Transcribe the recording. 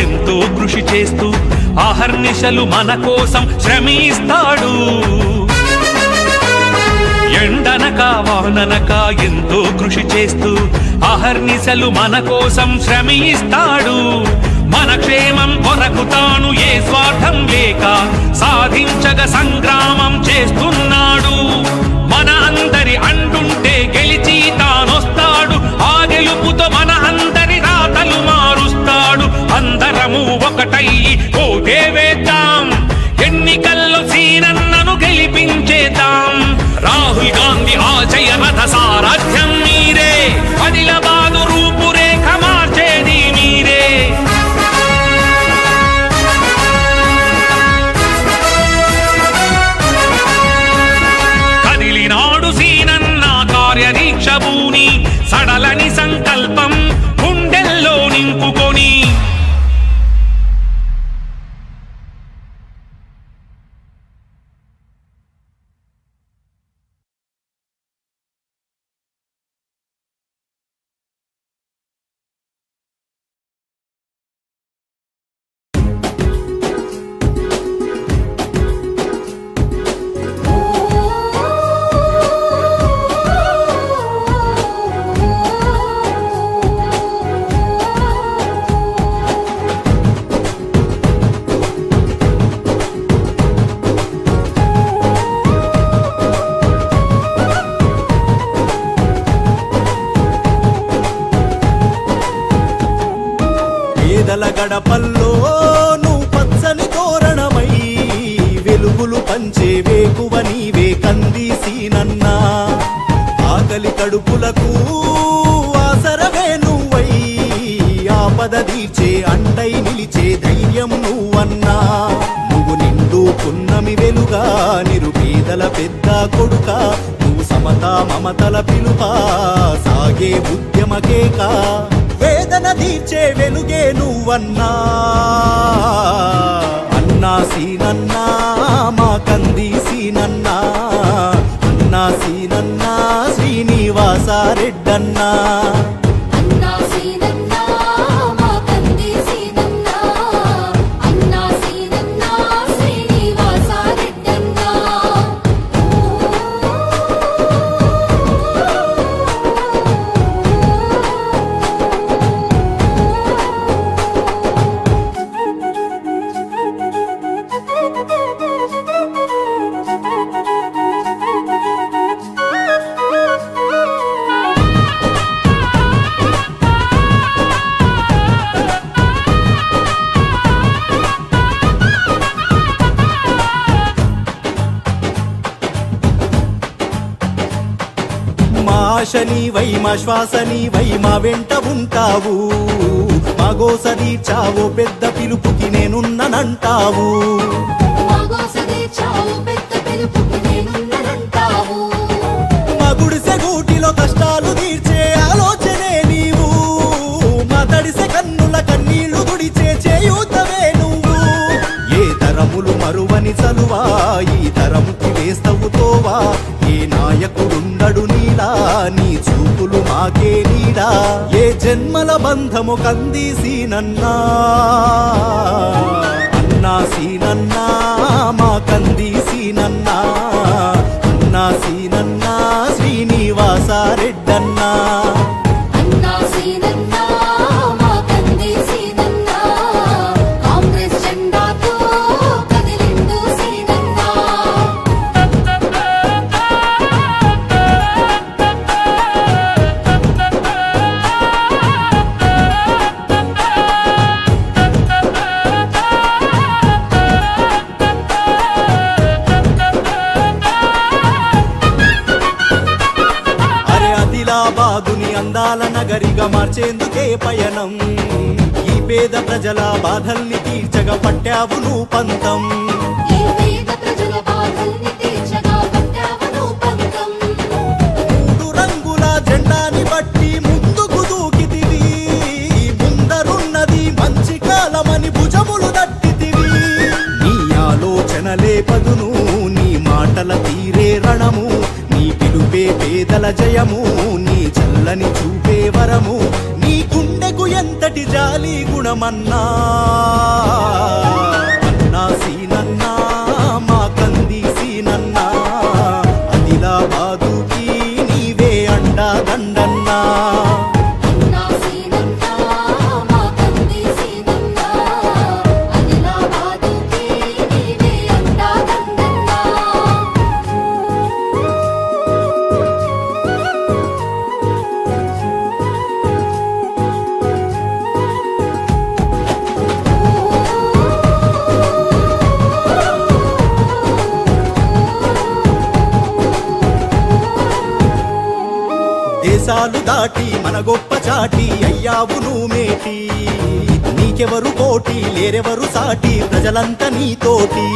ఎంతో కృషి చేస్తూ అహర్నిశలు మన కోసం శ్రమిస్తాడు. ఎండనక వాననక ఎంతో కృషి చేస్తూ అహర్నిశలు మన కోసం శ్రమిస్తాడు. మన క్షేమం కొరకు తాను ఏ స్వార్థం లేక సాధించగ సంగ్రామం చేస్తున్నాడు. మన అందరి అంటుంటే గెలిచి తానొస్తాడు. ఆ గెలుపుతో మన అందరి రాతలు మారుస్తాడు. అందరము ఒకటయ్యి ఓటే వేద్దాం, ఎన్నికల్లో సీనన్నను గెలిపించేద్దాం. రాహుల్ గాంధీ ఆశయ రథ సారథ్యం మీరే, ఆదిలాబాదు రూపురేఖ మార్చేది మీరే. కదిలినాడు సీనన్న కార్యదీక్ష భూని, సడలని సంకల్పం గుండెల్లో నింపుకొని. గడపల్లో నువ్వు పచ్చని తోరణమై వెలుగులు పంచే వేకువ నీవే కందీసీనన్నా. ఆకలి కడుపులకు ఆసరవే నువ్వై ఆపద తీర్చే అండై నిలిచే ధైర్యం నువ్వన్నా. నువ్వు నిండు పున్నమి వెలుగా నిరుపేదల పెద్ద కొడుక, నువ్వు సమతా మమతల పిలుపా సాగే ఉద్యమకేక. వేదన తీర్చే వెలుగే నువ్వన్నా. అన్నా సీనన్నా మా కందీసీనన్నా, అన్నా సీనన్నా శ్రీనివాస రెడ్డన్నా. ఆశనీవై మా శ్వాసనీవై మా వెంట ఉంటావు. మా గోస తీర్చావో పెద్ద పిలుపుకి నేనున్ననంటావు. మా గుడిసె గూటిలో కష్టాలు తీర్చే ఆలోచనే నీవు. మా తడిసె కన్నుల కన్నీళ్లు తుడిచే చేయూతవే నువ్వు. ఏ తరములు మరువని చలువా ఈ తరముకి వేస్తవు తోవా. ఏ నాయకుడుండడు నీలా నీ చూపులు మాకే నీడా. ఏ జన్మల బంధము కందీసీనన్నా. అన్నా సీనన్నా మా కందీసీనన్నా, అన్నా సీనన్నా శ్రీనివాస రెడ్డన్నా. ఆదిలాబాదుని అందాల నగరిగా మార్చేందుకే పయనం. ఈ పేద ప్రజల బాధల్ని తీర్చగా పట్టావు నువ్వు పంతం. మూడు రంగుల జెండాని బట్టి ముందుకు దూకితివి. ముందరున్నది మంచి కాలమని భుజములు దట్టితివి. నీ ఆలోచనలే పదును, నీ మాటల తీరే రణము. నీ పిలుపే పేదల జయము, నీ చల్లని చూపే వరము. నీ గుండెకు ఎంత ఎంతటి జాలి గుణమన్నా అన్నా సీనన్నా మా కంది సీనన్నా ఆదిలాబాదుకి నీవే అండా దండన్నా దేశాలు దాటి మన గొప్ప చాటి అయ్యావు నువ్వు మేటి నీకెవరు పోటీ లేరెవరు సాటి ప్రజలంతా నీతోటి